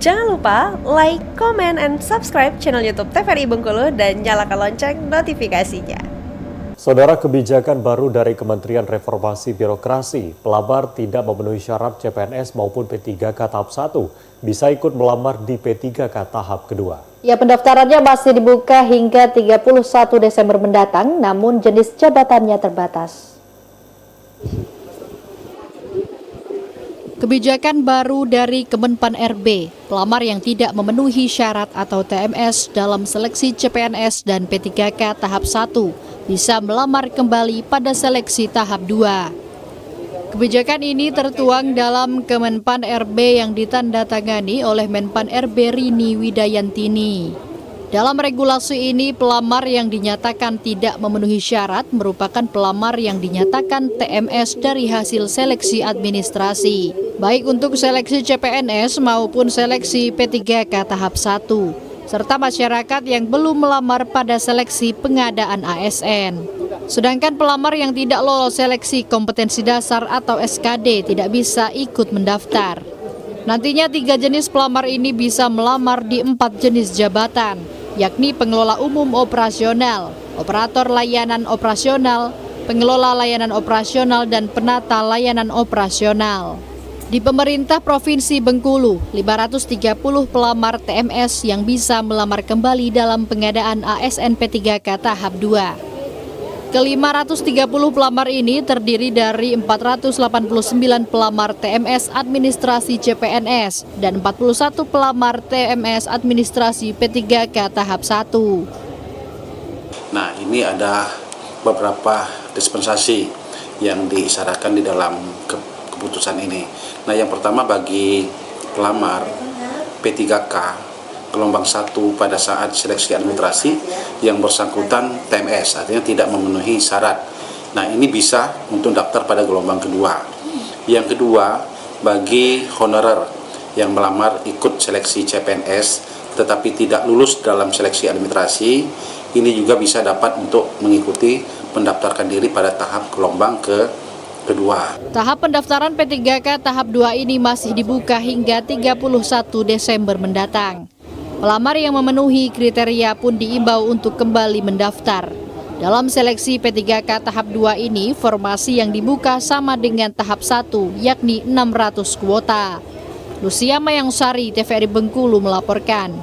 Jangan lupa like, comment, and subscribe channel YouTube TVRI Bengkulu dan nyalakan lonceng notifikasinya. Saudara, kebijakan baru dari Kementerian Reformasi Birokrasi, pelamar tidak memenuhi syarat CPNS maupun P3K tahap 1 bisa ikut melamar di P3K tahap kedua. Ya, pendaftarannya masih dibuka hingga 31 Desember mendatang, namun jenis jabatannya terbatas. Kebijakan baru dari Kemenpan RB, pelamar yang tidak memenuhi syarat atau TMS dalam seleksi CPNS dan P3K tahap 1 bisa melamar kembali pada seleksi tahap 2. Kebijakan ini tertuang dalam Kemenpan RB yang ditandatangani oleh Menpan RB Rini Widayantini. Dalam regulasi ini, pelamar yang dinyatakan tidak memenuhi syarat merupakan pelamar yang dinyatakan TMS dari hasil seleksi administrasi, baik untuk seleksi CPNS maupun seleksi P3K tahap 1, serta masyarakat yang belum melamar pada seleksi pengadaan ASN. Sedangkan pelamar yang tidak lolos seleksi kompetensi dasar atau SKD tidak bisa ikut mendaftar. Nantinya 3 jenis pelamar ini bisa melamar di 4 jenis jabatan, yakni pengelola umum operasional, operator layanan operasional, pengelola layanan operasional, dan penata layanan operasional. Di pemerintah Provinsi Bengkulu, 530 pelamar TMS yang bisa melamar kembali dalam pengadaan ASN P3K tahap 2. Ke-530 pelamar ini terdiri dari 489 pelamar TMS administrasi CPNS dan 41 pelamar TMS administrasi P3K tahap 1. Nah, ini ada beberapa dispensasi yang diisyaratkan di dalam keputusan ini. Nah, yang pertama bagi pelamar P3K gelombang 1 pada saat seleksi administrasi yang bersangkutan TMS, artinya tidak memenuhi syarat. Nah, ini bisa untuk daftar pada gelombang kedua. Yang kedua, bagi honorer yang melamar ikut seleksi CPNS tetapi tidak lulus dalam seleksi administrasi, ini juga bisa dapat untuk mengikuti mendaftarkan diri pada tahap gelombang kedua. Tahap pendaftaran P3K tahap 2 ini masih dibuka hingga 31 Desember mendatang. Pelamar yang memenuhi kriteria pun diimbau untuk kembali mendaftar. Dalam seleksi P3K tahap 2 ini, formasi yang dibuka sama dengan tahap 1, yakni 600 kuota. Lucia Mayangsari, TVRI Bengkulu melaporkan.